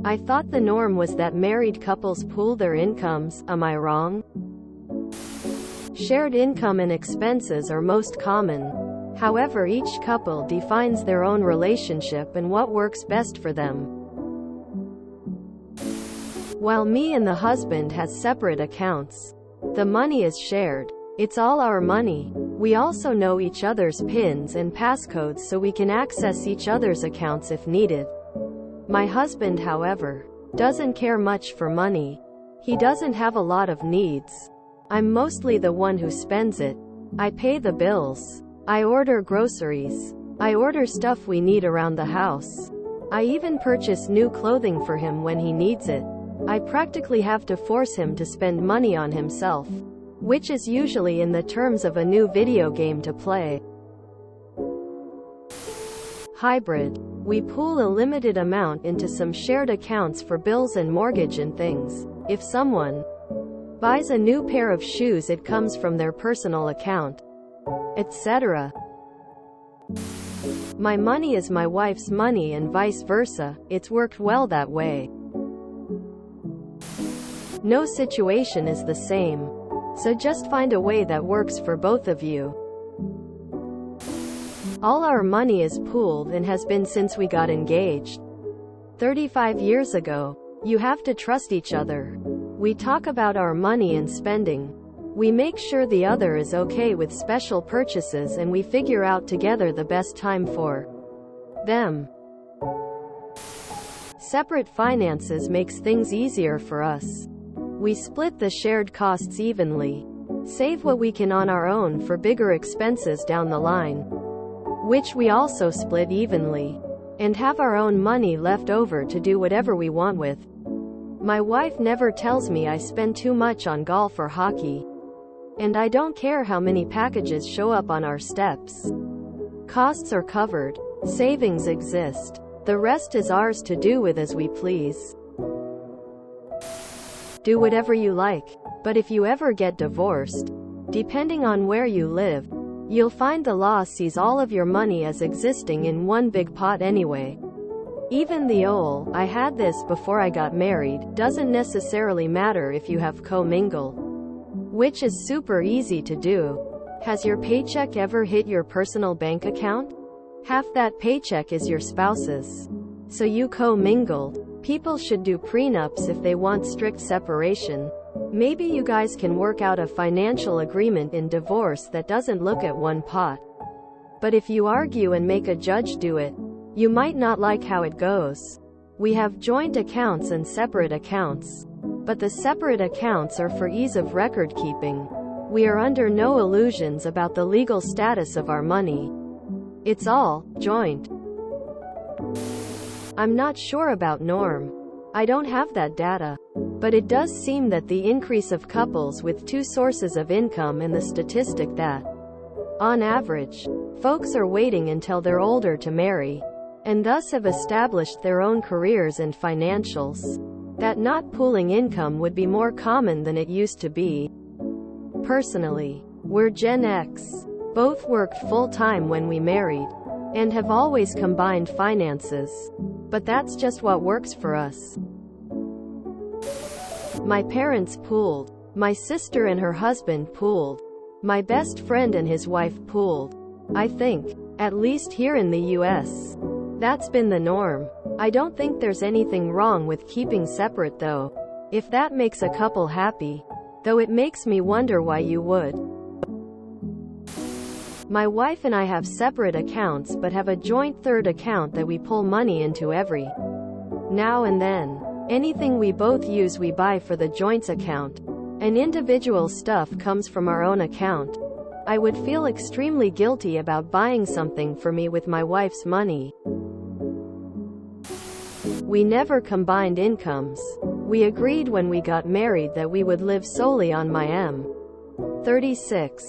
I thought the norm was that married couples pool their incomes, am I wrong? Shared income and expenses are most common. However, each couple defines their own relationship and what works best for them. While me and the husband has separate accounts, the money is shared. It's all our money. We also know each other's PINs and passcodes so we can access each other's accounts if needed. My husband, however, doesn't care much for money. He doesn't have a lot of needs. I'm mostly the one who spends it. I pay the bills. I order groceries. I order stuff we need around the house. I even purchase new clothing for him when he needs it. I practically have to force him to spend money on himself, which is usually in the terms of a new video game to play. Hybrid. We pool a limited amount into some shared accounts for bills and mortgage and things. If someone buys a new pair of shoes, it comes from their personal account, etc. My money is my wife's money and vice versa. It's worked well that way. No situation is the same. So just find a way that works for both of you. All our money is pooled and has been since we got engaged 35 years ago. You have to trust each other. We talk about our money and spending. We make sure the other is okay with special purchases, and we figure out together the best time for them. Separate finances makes things easier for us. We split the shared costs evenly, save what we can on our own for bigger expenses down the line, which we also split evenly, and have our own money left over to do whatever we want with. My wife never tells me I spend too much on golf or hockey, and I don't care how many packages show up on our steps. Costs are covered. Savings exist. The rest is ours to do with as we please. Do whatever you like. But if you ever get divorced, depending on where you live, you'll find the law sees all of your money as existing in one big pot anyway. Even the "I had this before I got married" doesn't necessarily matter if you have co-mingle, which is super easy to do. Has your paycheck ever hit your personal bank account? Half that paycheck is your spouse's. So you co-mingled. People should do prenups if they want strict separation. Maybe you guys can work out a financial agreement in divorce that doesn't look at one pot. But if you argue and make a judge do it, you might not like how it goes. We have joint accounts and separate accounts, but the separate accounts are for ease of record keeping. We are under no illusions about the legal status of our money. It's all joint. I'm not sure about norm. I don't have that data. But it does seem that the increase of couples with two sources of income and the statistic that, on average, folks are waiting until they're older to marry, and thus have established their own careers and financials, that not pooling income would be more common than it used to be. Personally, we're Gen X. Both worked full-time when we married, and have always combined finances. But that's just what works for us. My parents pooled. My sister and her husband pooled. My best friend and his wife pooled. I think, at least here in the US, that's been the norm. I don't think there's anything wrong with keeping separate though, if that makes a couple happy. Though it makes me wonder why you would. My wife and I have separate accounts but have a joint third account that we pull money into every now and then. Anything we both use we buy for the joints account, and individual stuff comes from our own account. I would feel extremely guilty about buying something for me with my wife's money. We never combined incomes. We agreed when we got married that we would live solely on my M36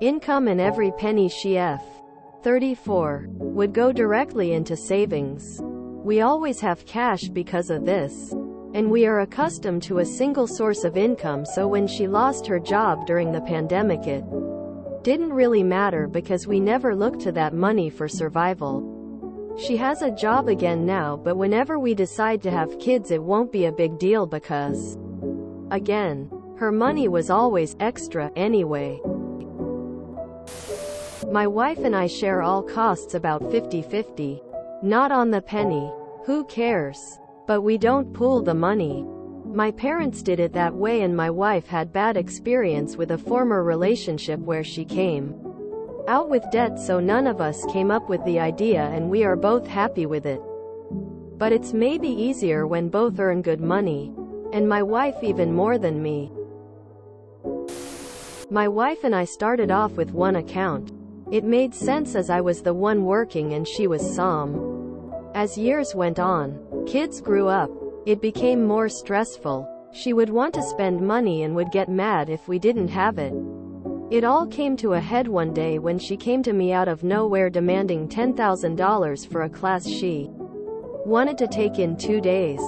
income, and every penny she F34 would go directly into savings. We always have cash because of this, and we are accustomed to a single source of income, so when she lost her job during the pandemic it didn't really matter because we never looked to that money for survival. She has a job again now, but whenever we decide to have kids it won't be a big deal because, again, her money was always extra anyway. My wife and I share all costs about 50-50. Not on the penny. Who cares? But we don't pool the money. My parents did it that way, and my wife had bad experience with a former relationship where she came out with debt, so none of us came up with the idea and we are both happy with it. But it's maybe easier when both earn good money. And my wife even more than me. My wife and I started off with one account. It made sense as I was the one working and she was some. As years went on, kids grew up. It became more stressful. She would want to spend money and would get mad if we didn't have it. It all came to a head one day when she came to me out of nowhere demanding $10,000 for a class she wanted to take in 2 days.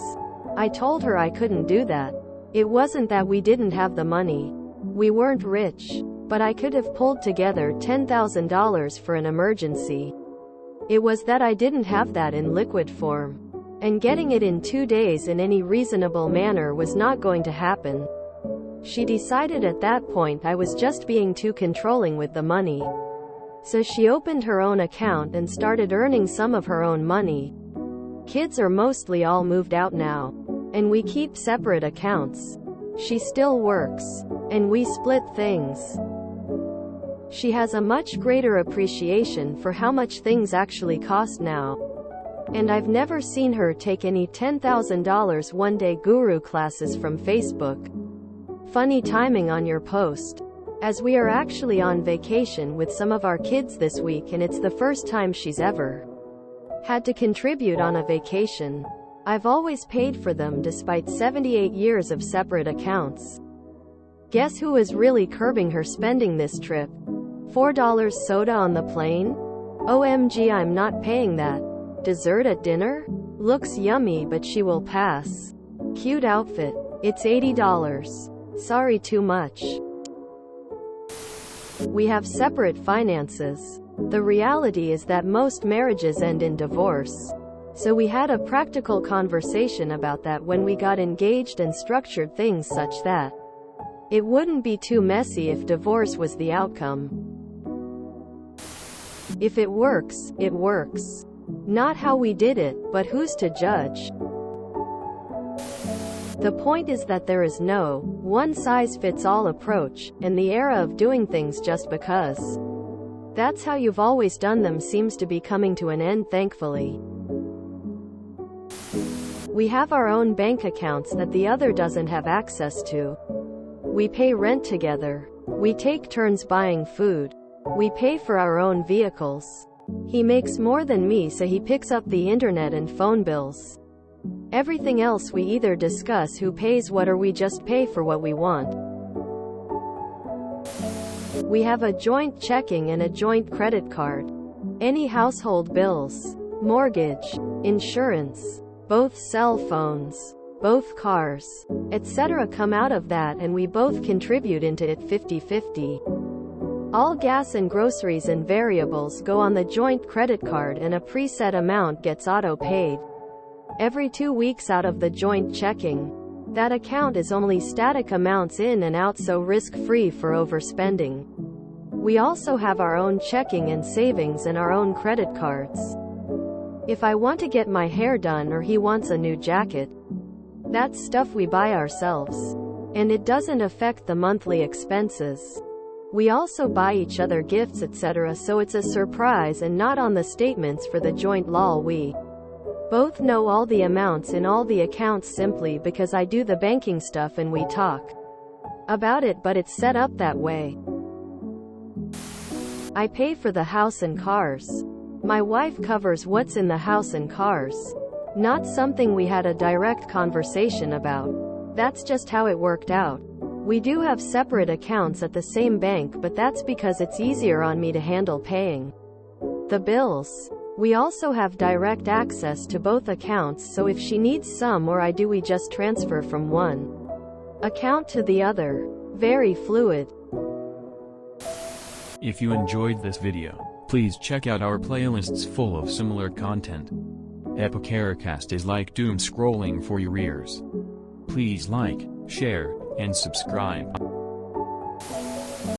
I told her I couldn't do that. It wasn't that we didn't have the money. We weren't rich. But I could have pulled together $10,000 for an emergency. It was that I didn't have that in liquid form. And getting it in 2 days in any reasonable manner was not going to happen. She decided at that point I was just being too controlling with the money. So she opened her own account and started earning some of her own money. Kids are mostly all moved out now. And we keep separate accounts. She still works. And we split things. She has a much greater appreciation for how much things actually cost now. And I've never seen her take any $10,000 one-day guru classes from Facebook. Funny timing on your post. As we are actually on vacation with some of our kids this week, and it's the first time she's ever had to contribute on a vacation. I've always paid for them despite 78 years of separate accounts. Guess who is really curbing her spending this trip? $4 soda on the plane? OMG, I'm not paying that. Dessert at dinner? Looks yummy, but she will pass. Cute outfit. It's $80. Sorry, too much. We have separate finances. The reality is that most marriages end in divorce. So we had a practical conversation about that when we got engaged and structured things such that it wouldn't be too messy if divorce was the outcome. If it works, it works. Not how we did it, but who's to judge? The point is that there is no one-size-fits-all approach, and the era of doing things just because that's how you've always done them seems to be coming to an end, thankfully. We have our own bank accounts that the other doesn't have access to. We pay rent together. We take turns buying food. We pay for our own vehicles. He makes more than me, so he picks up the internet and phone bills. Everything else we either discuss who pays what or we just pay for what we want. We have a joint checking and a joint credit card. Any household bills, mortgage, insurance, both cell phones, both cars, etc. come out of that, and we both contribute into it 50-50. All gas and groceries and variables go on the joint credit card, and a preset amount gets auto-paid every 2 weeks out of the joint checking. That account is only static amounts in and out, so risk-free for overspending. We also have our own checking and savings and our own credit cards. If I want to get my hair done or he wants a new jacket, that's stuff we buy ourselves. And it doesn't affect the monthly expenses. We also buy each other gifts, etc., so it's a surprise and not on the statements for the joint lol. We both know all the amounts in all the accounts simply because I do the banking stuff and we talk about it, but it's set up that way. I pay for the house and cars. My wife covers what's in the house and cars. Not something we had a direct conversation about. That's just how it worked out. We do have separate accounts at the same bank, but that's because it's easier on me to handle paying the bills. We also have direct access to both accounts, so if she needs some or I do, we just transfer from one account to the other. Very fluid. If you enjoyed this video, Please check out our playlists full of similar content. Epicaricast is like doom scrolling for your ears. Please like, share, and subscribe.